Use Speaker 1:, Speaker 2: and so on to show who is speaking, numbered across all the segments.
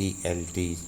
Speaker 1: ELT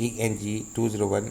Speaker 1: ENG 201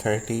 Speaker 1: 30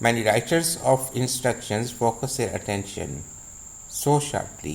Speaker 1: Many writers of instructions focus their attention so sharply,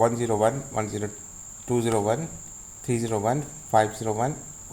Speaker 1: 101, 201, 301, 501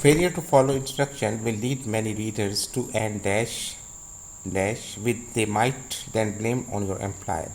Speaker 1: Failure to follow instruction will lead many readers to end dash which they might then blame on your employer।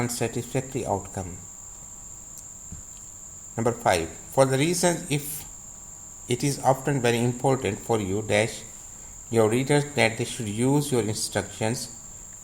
Speaker 1: unsatisfactory outcome। Number 5, for the reason if it is often very important for you dash your readers that they should use your instructions,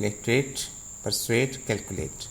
Speaker 1: literate, persuade, calculate।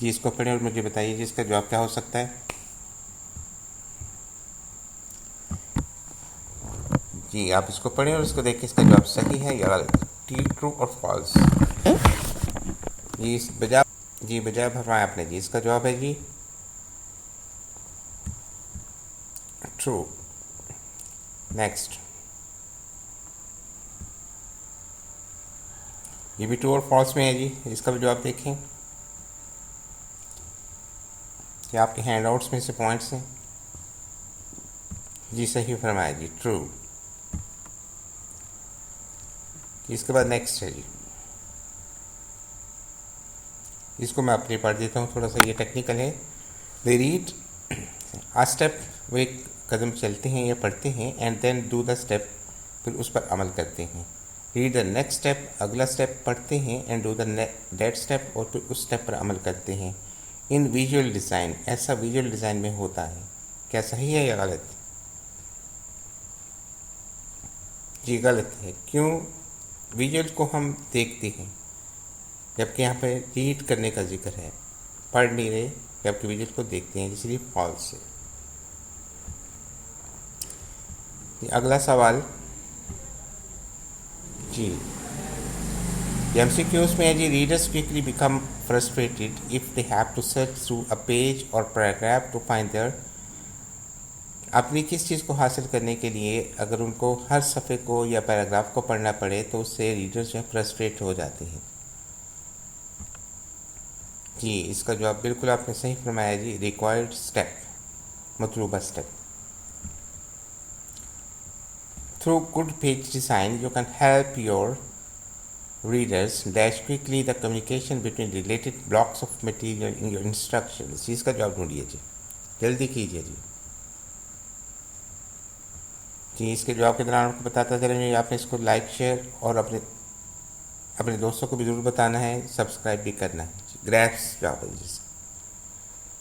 Speaker 1: جی اس کو پڑھیں اور مجھے بتائیے جی اس کا جواب کیا ہو سکتا ہے. جی آپ اس کو پڑھیں اور اس کو دیکھیں اس کا جواب صحیح ہے یا غلط. ٹرو اور فالس. جی بجائے بھرمائے آپ نے جی اس کا جواب ہے جی ٹرو. نیکسٹ. یہ بھی ٹرو اور فالس میں ہے جی. اس کا بھی جواب دیکھیں. یہ آپ کے ہینڈ آؤٹس میں سے پوائنٹس ہیں. جی صحیح فرمایا جی ٹرو. اس کے بعد نیکسٹ ہے جی. اس کو میں اپنے پڑھ دیتا ہوں, تھوڑا سا یہ ٹیکنیکل ہے. دے ریڈ آ اسٹیپ, وہ ایک قدم چلتے ہیں یا پڑھتے ہیں, and then do the step, پھر اس پر عمل کرتے ہیں. ریڈ دا نیکسٹ اسٹیپ, اگلا اسٹیپ پڑھتے ہیں, and do the that step, اور پھر اس اسٹیپ پر عمل کرتے ہیں. ان ویژول ڈیزائن, ایسا ویژول ڈیزائن میں ہوتا ہے. کیا صحیح ہے یا غلط؟ جی غلط ہے. کیوں؟ ویژول کو ہم دیکھتے ہیں, جبکہ یہاں پہ ریڈ کرنے کا ذکر ہے, پڑھ نہیں رہے, جبکہ ویژول کو دیکھتے ہیں, اس لیے فالس ہے. اگلا سوال جی ایم سی کیوز میں ہے جی. Readers quickly become frustrated if they have to search through a page or paragraph to find their. اپنی کس چیز کو حاصل کرنے کے لیے اگر ان کو ہر صفحے کو یا پیراگراف کو پڑھنا پڑے تو اس سے ریڈرز جو ہے فرسٹریٹ ہو جاتے ہیں. جی اس کا جواب بالکل آپ نے صحیح فرمایا جی. ریکوائرڈ اسٹیپ, مطلوبہ step. Through good page design, you can help your readers dash quickly the communication between related blocks of material in your instructions. اس کا جواب ڈھونڈیے جی, جلدی کیجیے جی. جی اس کے جواب کے دوران آپ کو بتاتا چلیں, آپ نے اس کو لائک شیئر اور اپنے دوستوں کو بھی ضرور بتانا ہے, سبسکرائب بھی کرنا ہے. گریفس جواب ہے جس.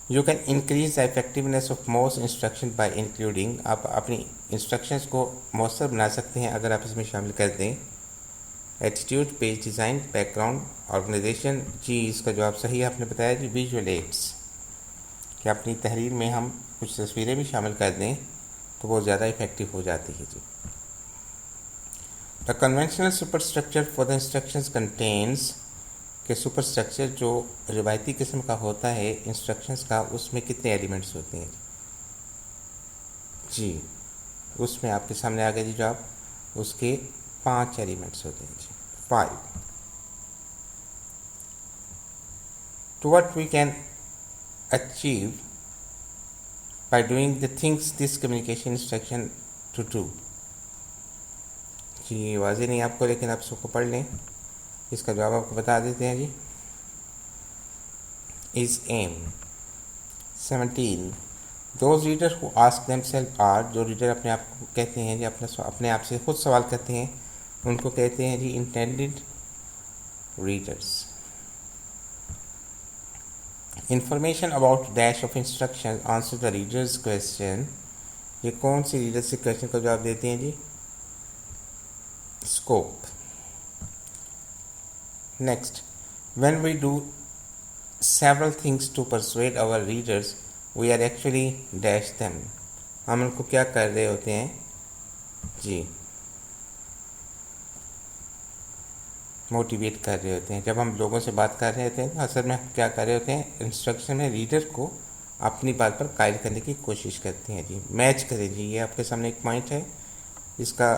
Speaker 1: You can increase the effectiveness of most instruction by including. آپ اپنی انسٹرکشنس کو مؤثر بنا سکتے ہیں اگر آپ اس میں شامل کر دیں attitude, page design, background, organization. جی اس کا جواب صحیح آپ نے بتایا جی. ویژول ایڈس, کہ اپنی تحریر میں ہم کچھ تصویریں بھی شامل کر دیں تو وہ زیادہ افیکٹو ہو جاتی ہے جی. The conventional superstructure for the instructions contains, کہ سپر اسٹرکچر جو روایتی قسم کا ہوتا ہے انسٹرکشنز کا, اس میں کتنے ایلیمنٹس ہوتے ہیں جی. اس میں آپ کے سامنے آ گیا جی جواب, اس کے 5 ایلیمنٹس ہوتے ہیں جی. 5. To what we can achieve by doing the things this communication instruction to do. جی واضح نہیں آپ کو, لیکن آپ سب کو پڑھ لیں. اس کا جواب آپ کو بتا دیتے ہیں جی. Is aim. 17. Those readers who ask themselves are, جو ریڈر اپنے آپ کو کہتے ہیں جی, اپنے آپ سے خود سوال کرتے ہیں, ان کو کہتے ہیں جی intended readers. Information about dash of instructions answer the reader's question. یہ کون سی ریڈر سے کویشچن کا جواب دیتے ہیں جی؟ Scope. Next, when we do several things to persuade our readers, we are actually dash them. ہم ان کو کیا کر رہے ہوتے ہیں جی؟ موٹیویٹ کر رہے ہوتے ہیں. جب ہم لوگوں سے بات کر رہے ہوتے ہیں تو اصل میں ہم کیا کر رہے ہوتے ہیں, انسٹرکشن میں ریڈر کو اپنی بات پر قائل کرنے کی کوشش کرتے ہیں جی. میچ کریں جی, یہ آپ کے سامنے ایک پوائنٹ ہے, اس کا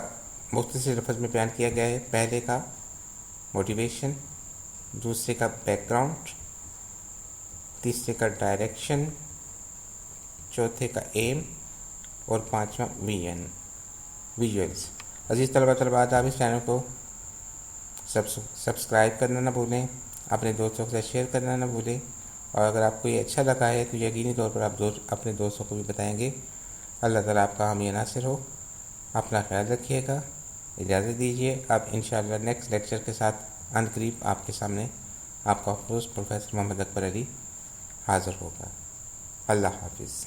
Speaker 1: مختصر لفظ میں بیان کیا گیا ہے. پہلے کا موٹیویشن, دوسرے کا بیک گراؤنڈ, تیسرے کا ڈائریکشن, چوتھے کا ایم, اور 5واں ویژن, ویژولس. عزیز طلباء آپ اس چینل کو سبسکرائب کرنا نہ بھولیں, اپنے دوستوں کے ساتھ شیئر کرنا نہ بھولیں, اور اگر آپ کو یہ اچھا لگا ہے تو یقینی طور پر آپ اپنے دوستوں کو بھی بتائیں گے. اللہ تعالیٰ آپ کا حامی ناصر ہو. اپنا خیال رکھیے گا. اجازت دیجیے, آپ انشاءاللہ نیکسٹ لیکچر کے ساتھ عنقریب آپ کے سامنے آپ کا ہوسٹ پروفیسر محمد اکبر علی حاضر ہوگا. اللہ حافظ.